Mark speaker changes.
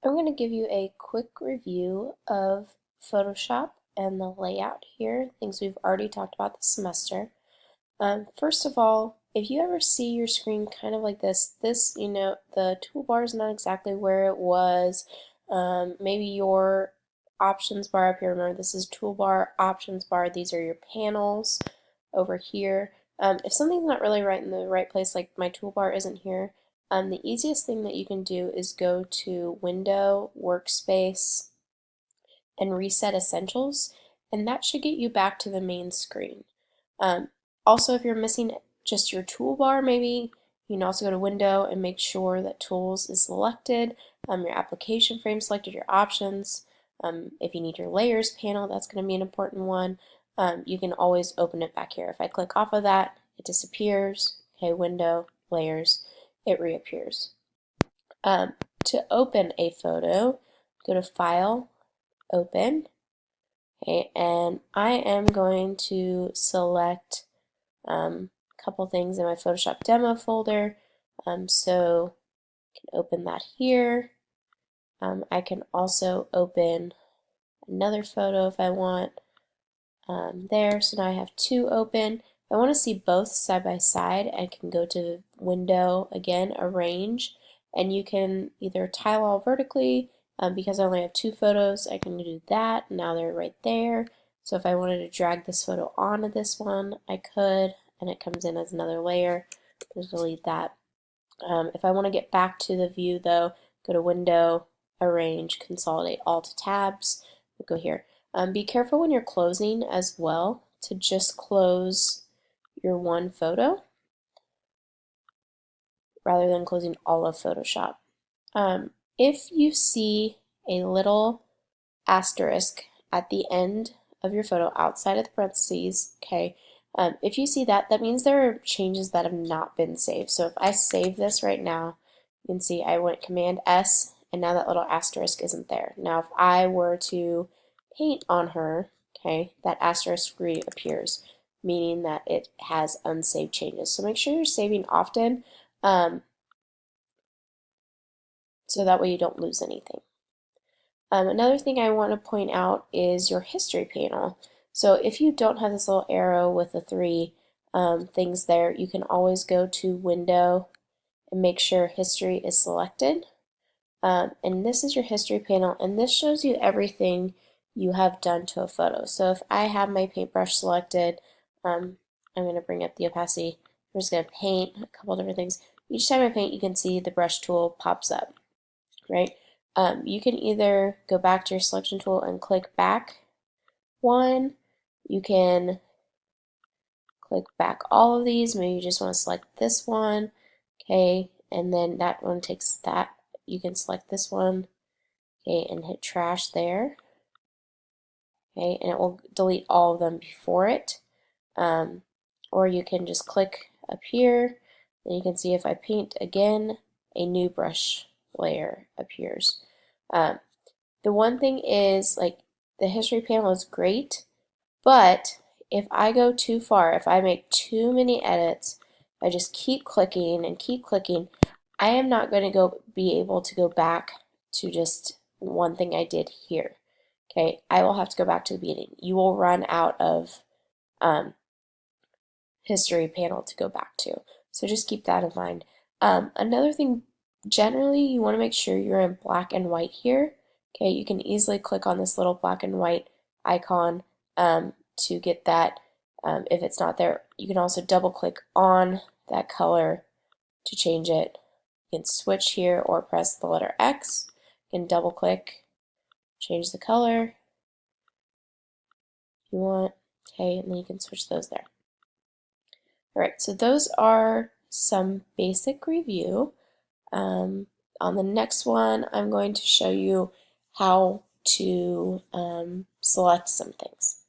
Speaker 1: I'm going to give you a quick review of Photoshop and the layout here, things we've already talked about this semester. First of all, if you ever see your screen kind of like this, the toolbar is not exactly where it was. Maybe your options bar up here, remember this is toolbar, options bar, these are your panels over here. If something's not really right in the right place, like my toolbar isn't here, the easiest thing that you can do is go to Window, Workspace, and Reset Essentials, and that should get you back to the main screen. Also, if you're missing just your toolbar, maybe you can also go to Window and make sure that Tools is selected, your application frame selected, your options. If you need your Layers panel, that's going to be an important one. You can always open it back here. If I click off of that, it disappears. Okay, Window, Layers, it reappears. To open a photo, go to File, Open. Okay, and I am going to select a couple things in my Photoshop demo folder. So I can open that here. I can also open another photo if I want there. So now I have two open. If I want to see both side by side, I can go to Window again, Arrange, and you can either tile all vertically. Because I only have two photos, I can do that. Now they're right there. So if I wanted to drag this photo onto this one, I could, and it comes in as another layer. Just delete that. If I want to get back to the view though, go to Window, Arrange, Consolidate all to tabs. Go here. Be careful when you're closing as well to just close your one photo rather than closing all of Photoshop. If you see a little asterisk at the end of your photo outside of the parentheses, okay, if you see that, that means there are changes that have not been saved. So if I save this right now, you can see I went Command S and now that little asterisk isn't there. Now if I were to paint on her, okay, that asterisk reappears, meaning that it has unsaved changes. So make sure you're saving often so that way you don't lose anything. Another thing I want to point out is your history panel. So if you don't have this little arrow with the three things there, you can always go to Window and make sure History is selected. And this is your history panel, and this shows you everything you have done to a photo. So if I have my paintbrush selected, I'm going to bring up the opacity. I'm just going to paint a couple different things. Each time I paint, you can see the brush tool pops up, right? You can either go back to your selection tool and click back one. You can click back all of these. Maybe you just want to select this one, okay, and then that one takes that. You can select this one, okay, and hit trash there, okay, and it will delete all of them before it. Or you can just click up here, then you can see if I paint again, a new brush layer appears. The one thing is, like, the history panel is great, but if I go too far, if I make too many edits, I just keep clicking and keep clicking, I am not going to be able to go back to just one thing I did here. Okay, I will have to go back to the beginning. You will run out of history panel to go back to. So just keep that in mind. Another thing, generally you want to make sure you're in black and white here. Okay, you can easily click on this little black and white icon to get that. If it's not there, you can also double click on that color to change it. You can switch here or press the letter X. You can double click, change the color if you want. Okay, and then you can switch those there. Alright, so those are some basic review. On the next one, I'm going to show you how to select some things.